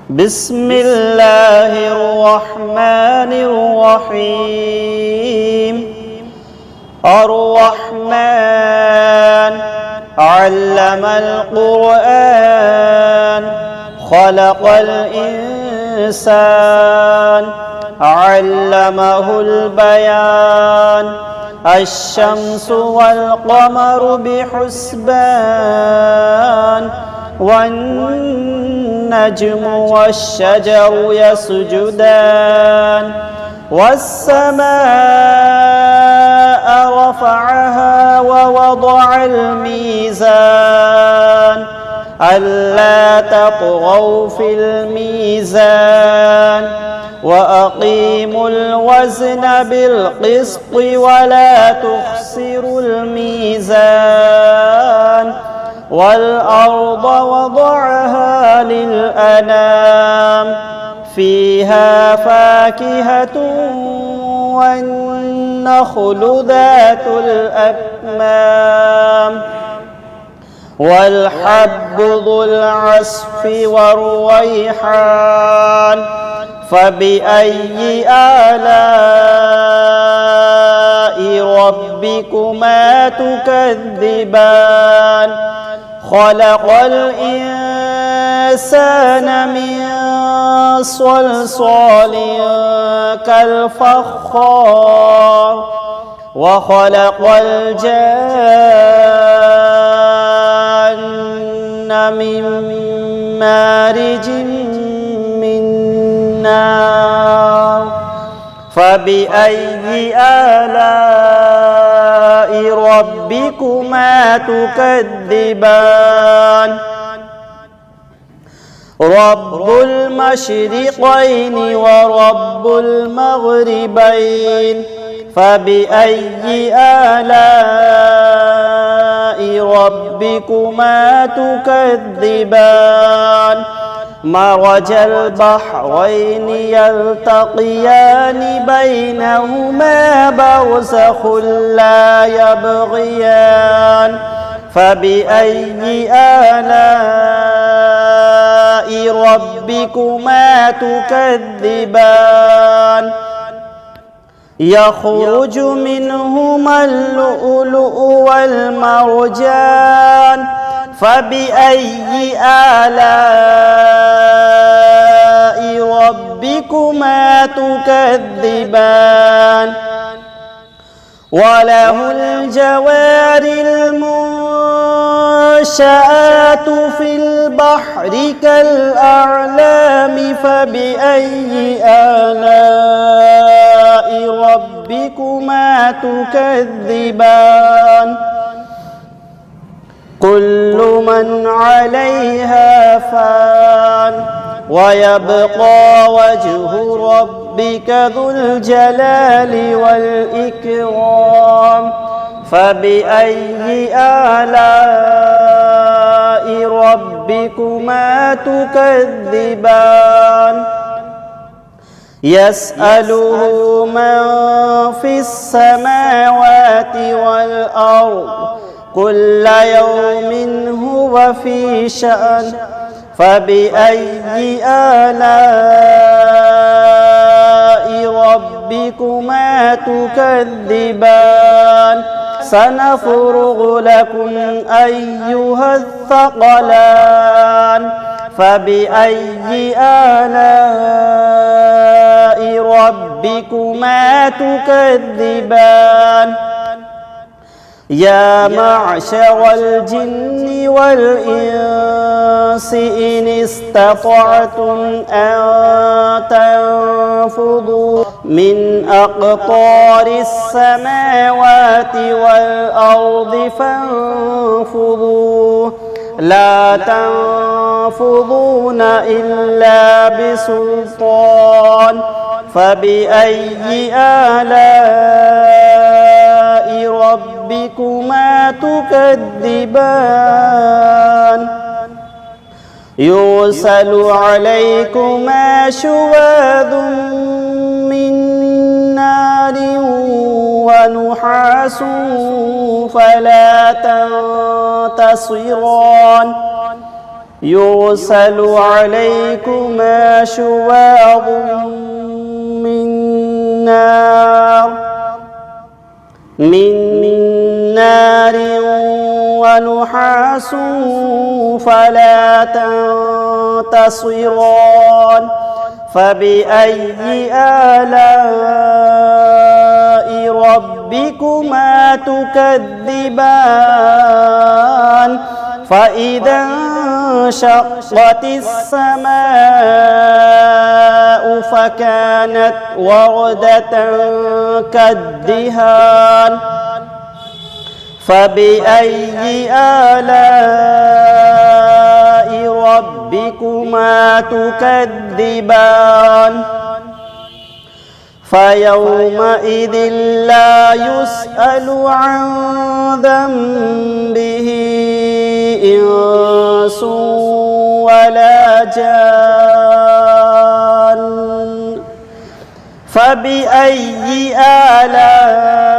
بسم الله الرحمن الرحيم الرحمن علم القرآن خلق الإنسان علمه البيان الشمس والقمر بحسبان والنجم والشجر يسجدان والسماء رفعها ووضع الميزان ألا تطغوا في الميزان وأقيموا الوزن بالقسط ولا تخسروا الميزان والأرض وضعها للأنام فيها فاكهة والنخل ذات الأكمام والحب ذو العصف والريحان فبأي آلاء ربكما تكذبان خلق الإنسان من صلصال كالفخار وخلق الجان من مارج من نار فبأي آلاء ربكما تكذبان رب المشرقين ورب المغربين فبأي آلاء ربكما تكذبان مرج البحرين يلتقيان بينهما برزخ لا يبغيان فبأي آلاء ربكما تكذبان يخرج منهما اللؤلؤ والمرجان فبأي آلاء ربكما تكذبان وله الجوار المنشآت في البحر كالأعلام فبأي آلاء ربكما تكذبان كل من عليها فان ويبقى وجه ربك ذو الجلال والإكرام فبأي آلاء ربكما تكذبان يسأله من في السماوات والأرض كل يوم هو في شأن فبأي آلاء ربكما تكذبان سنفرغ لكم أيها الثقلان فبأي آلاء ربكما تكذبان يا معشر الجن والإنس إن استطعتم أن تنفذوا من أقطار السماوات والأرض فانفذوا لا تنفذون إلا بسلطان فبأي آلاء ربكما تكذبان يرسل عليكما شواظ من نار ونحاس فلا تنتصران يرسل عليكما شواظ من نار ونحاس فلا تنتصران فبأي آلاء ربكما تكذبان فإذا انشقت السماء فكانت وردة كالدهان فبأي آلاء ربكما تكذبان فيومئذ لا يسأل عن ذنبه إنس ولا جان فبأي آلاء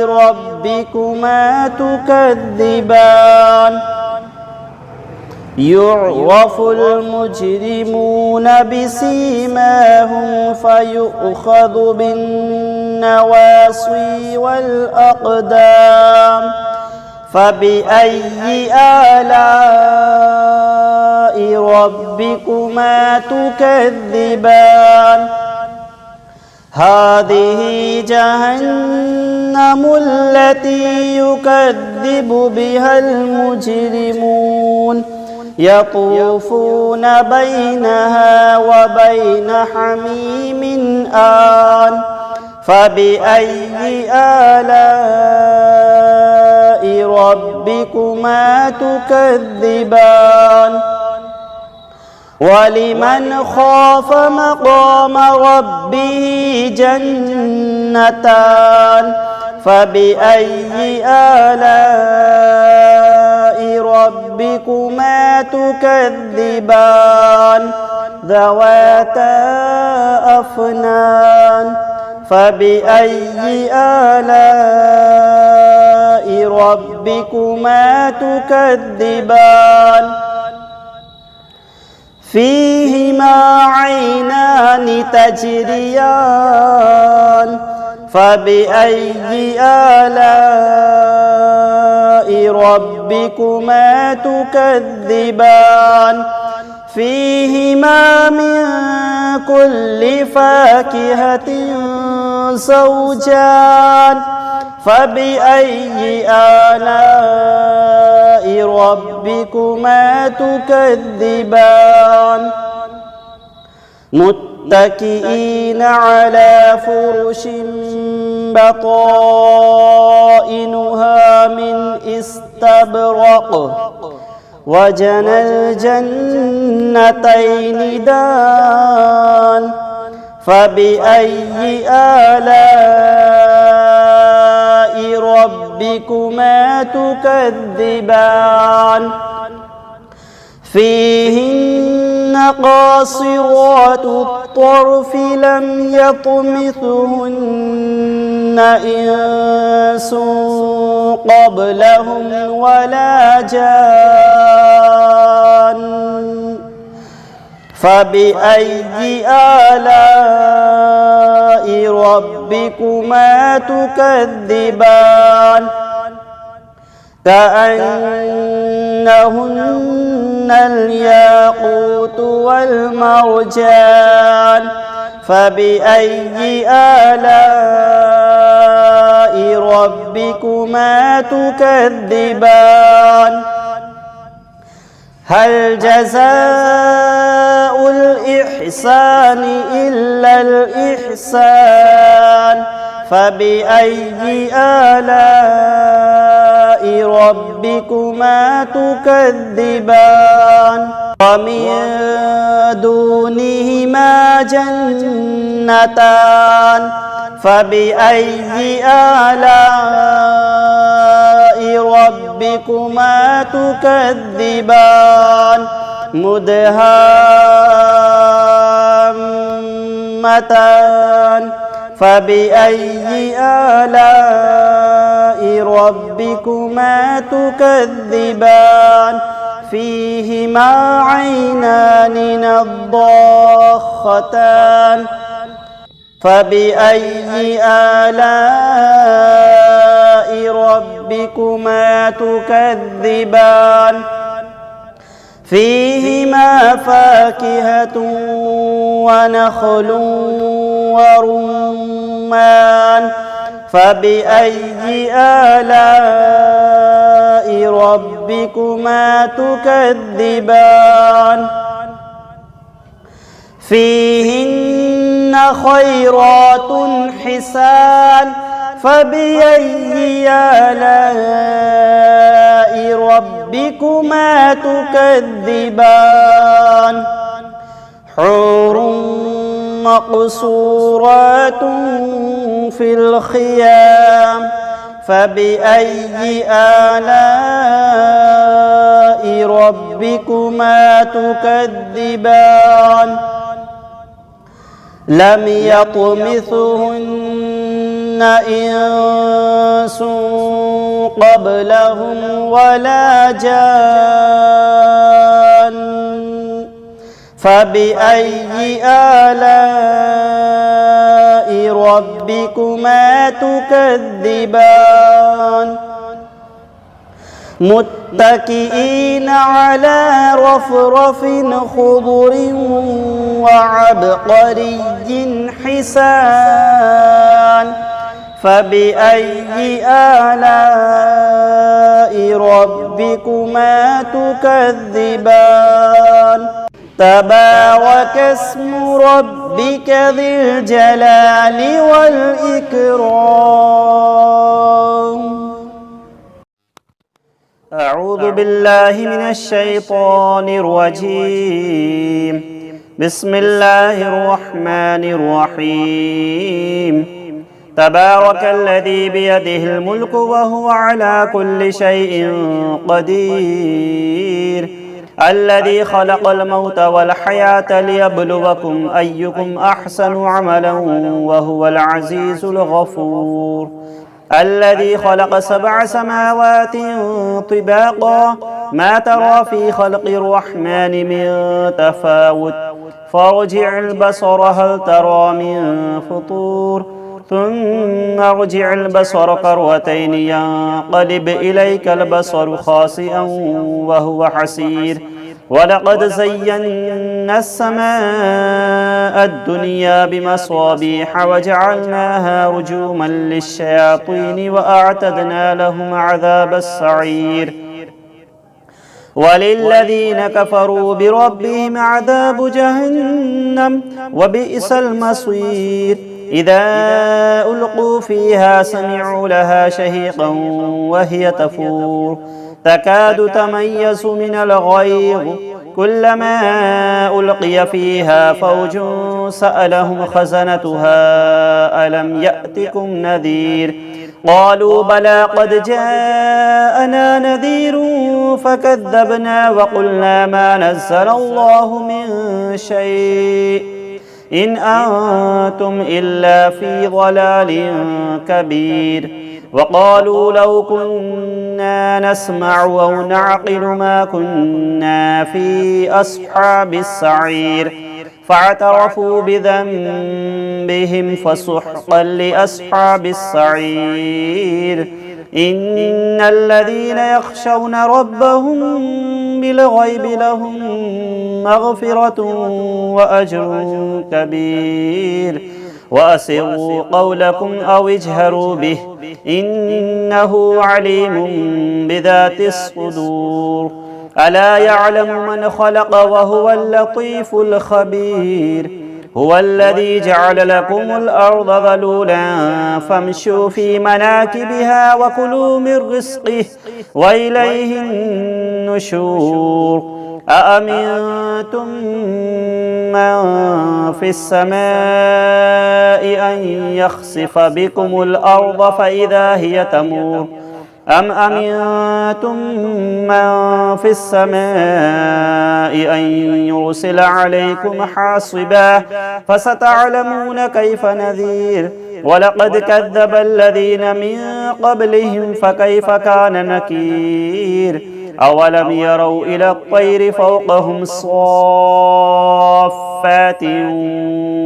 ربكما تكذبان يعرف المجرمون بسيماهم فيؤخذ بالنواصي والأقدام فبأي آلاء ربكما تكذبان هذه جهنم التي يكذب بها المجرمون يطوفون بينها وبين حميم آن فبأي آلاء ربكما تكذبان ولمن خاف مقام ربه جنتان فبأي آلاء ربكما تكذبان ذواتا أفنان فبأي آلاء ربكما تكذبان فيهما عينان تجريان فبأي آلاء ربكما تكذبان فيهما من كل فاكهة زوجان فبأي آلاء ربكما تكذبان متكئين على فرش بطائنها من استبرق وجنى الجنتين دان فبأي آلاء ربكما تكذبان فيهن قاصرات الطرف لم يطمثهن إنس قبلهم ولا جان فبأي آلاء ربكما تكذبان كأنهن الياقوت والمرجان فبأي آلاء ربكما تكذبان هل جزاء الإحسان إلا الإحسان فبأي آلاء ربكما تكذبان ومن دونهما جنتان فبأي آلاء ربكما تكذبان مدهامتان فبأي آلاء ربكما تكذبان فيهما عينان نضاختان فبأي آلاء ربكما تكذبان فيهما فاكهة ونخل ورمان فبأي آلاء ربكما تكذبان فيهن خيرات حسان فبأي آلاء ربكما تكذبان حور مقصورات في الخيام فبأي آلاء ربكما تكذبان لم يطمثهن إنس قبلهم ولا جان فبأي آلاء ربكما تكذبان متكئين على رفرف خضر وعبقري حسان فبأي آلاء ربكما تكذبان تبارك اسم ربك ذي الجلال والإكرام أعوذ بالله من الشيطان الرجيم بسم الله الرحمن الرحيم تبارك الذي بيده الملك وهو على كل شيء قدير الذي خلق الموت والحياة ليبلوكم أيكم أحسن عملا وهو العزيز الغفور الذي خلق 7 سماوات طباقا ما ترى في خلق الرحمن من تفاوت فارجع البصر هل ترى من فطور ثم ارجع البصر كرتين ينقلب إليك البصر خاسئا وهو حسير ولقد زينا السماء الدنيا بمصابيح وجعلناها رجوما للشياطين وأعتدنا لهم عذاب السعير وللذين كفروا بربهم عذاب جهنم وبئس المصير إذا ألقوا فيها سمعوا لها شهيقا وهي تفور تكاد تميز من الغيظ كلما ألقي فيها فوج سألهم خزنتها ألم يأتكم نذير قالوا بلى قد جاءنا نذير فكذبنا وقلنا ما نزل الله من شيء إن أنتم إلا في ضلال كبير وقالوا لو كنا نسمع أو نعقل ما كنا في أصحاب السعير فاعترفوا بذنبهم فسحقا لأصحاب السعير إن الذين يخشون ربهم بالغيب لهم مغفرة وأجر كبير وأسروا قولكم أو اجهروا به إنه عليم بذات الصدور ألا يعلم من خلق وهو اللطيف الخبير هو الذي جعل لكم الأرض ذلولا فامشوا في مناكبها وكلوا من رزقه وإليه النشور أأمنتم من في السماء أن يخسف بكم الأرض فإذا هي تمور أم أمنتم من في السماء أن يرسل عليكم حاصبا فستعلمون كيف نذير ولقد كذب الذين من قبلهم فكيف كان نكير أولم يروا إلى الطير فوقهم صافات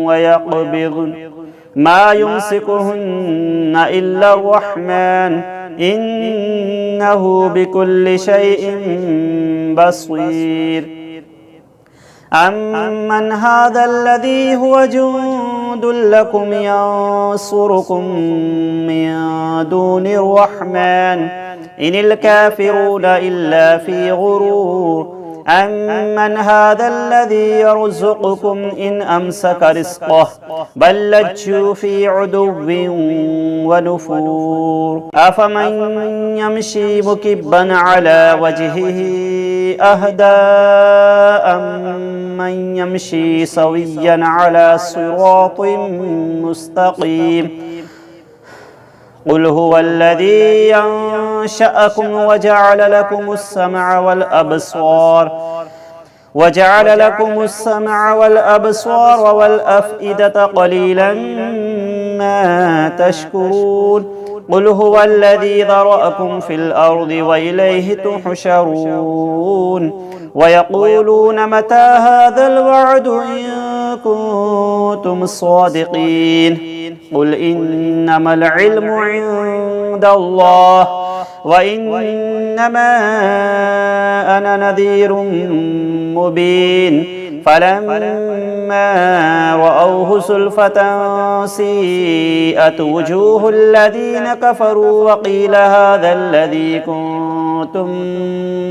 ويقبضن ما يمسكهن إلا الرحمن إنه بكل شيء بصير أمن هذا الذي هو جند لكم ينصركم من دون الرحمن إن الكافرون إلا في غرور أمن هذا الذي يرزقكم إن أمسك رزقه بل لجوا في عدو ونفور أفمن يمشي مكبا على وجهه أهدى أمن يمشي سويا على صراط مستقيم قل هو الذي ينشأكم وجعل لكم السمع والأبصار والأفئدة قليلا ما تشكرون قل هو الذي ذرأكم في الأرض وإليه تحشرون ويقولون متى هذا الوعد إن كنتم صادقين قل إنما العلم عند الله وإنما أنا نذير مبين فلما رأوه زلفة سيئت وجوه الذين كفروا وقيل هذا الذي كنتم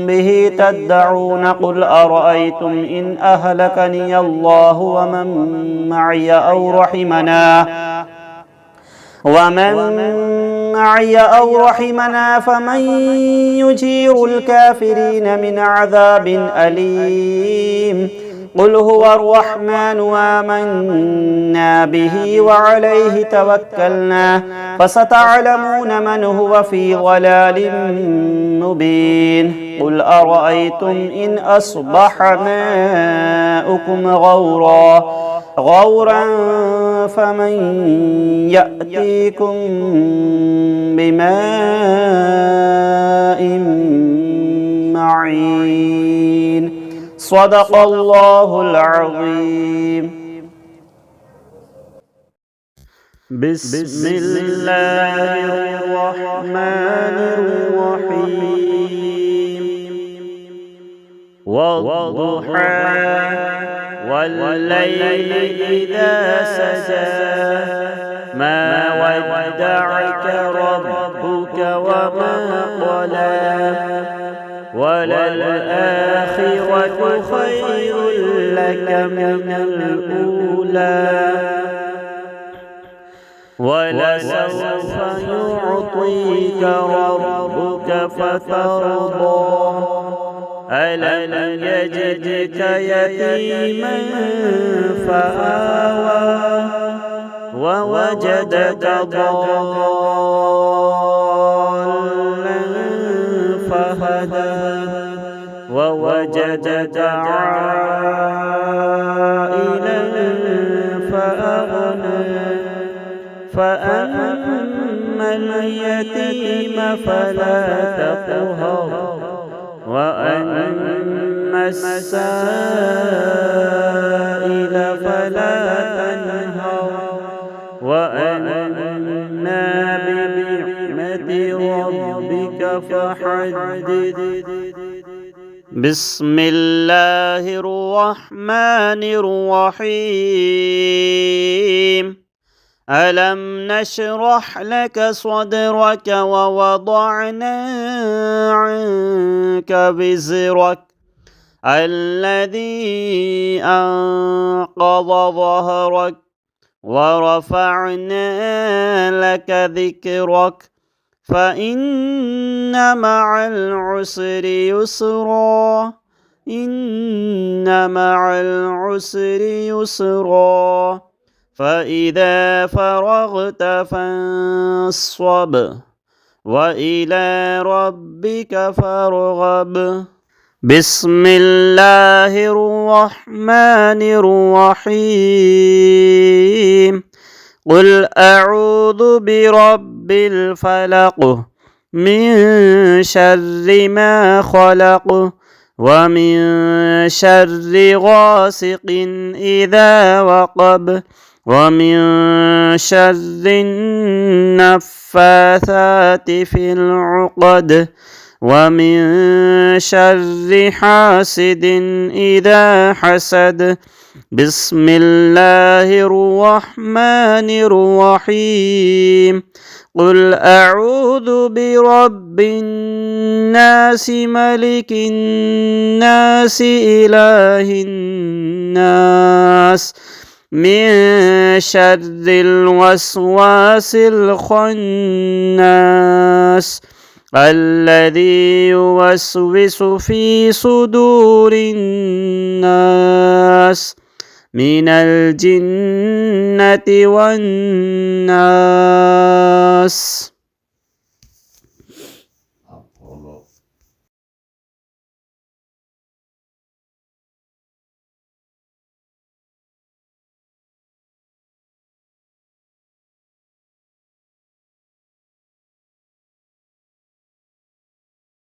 به تدعون قل أرأيتم إن أهلكني الله ومن معي أو رحمنا فمن يجير الكافرين من عذاب أليم قل هو الرحمن آمنا به وعليه توكلنا فستعلمون من هو في ضلال مبين قل أرأيتم إن أصبح ماؤكم غورا فمن يأتيكم بماء معين صدق الله العظيم. بسم الله الرحمن الرحيم والضحى والليل إذا سجى ما ودعك ربك وما قلى وللآخرة خير لك من الأولى ولسوف يعطيك ربك فترضى ألم يجدك يتيما فآوى ووجدك ضالا فهدى ووجدك عائلا فأغنى فأما اليتيم فلا تقهر وأما السائل فلا تنهر وأما بنعمة ربك فحدث. بسم الله الرحمن الرحيم ألم نشرح لك صدرك ووضعنا عنك وزرك الذي أنقض ظهرك ورفعنا لك ذكرك فإن مع العسر يسرا إن مع العسر يسرا فإذا فرغت فانصب وإلى ربك فارغب. بسم الله الرحمن الرحيم قل أعوذ برب الفلق من شر ما خلق ومن شر غاسق إذا وقب ومن شر النفاثات في العقد ومن شر حاسد إذا حسد. بسم الله الرحمن الرحيم. قل أعوذ برب الناس ملك الناس إله الناس من شر الوسواس الخناس الذي يوسوس في صدور الناس من الجنة والناس.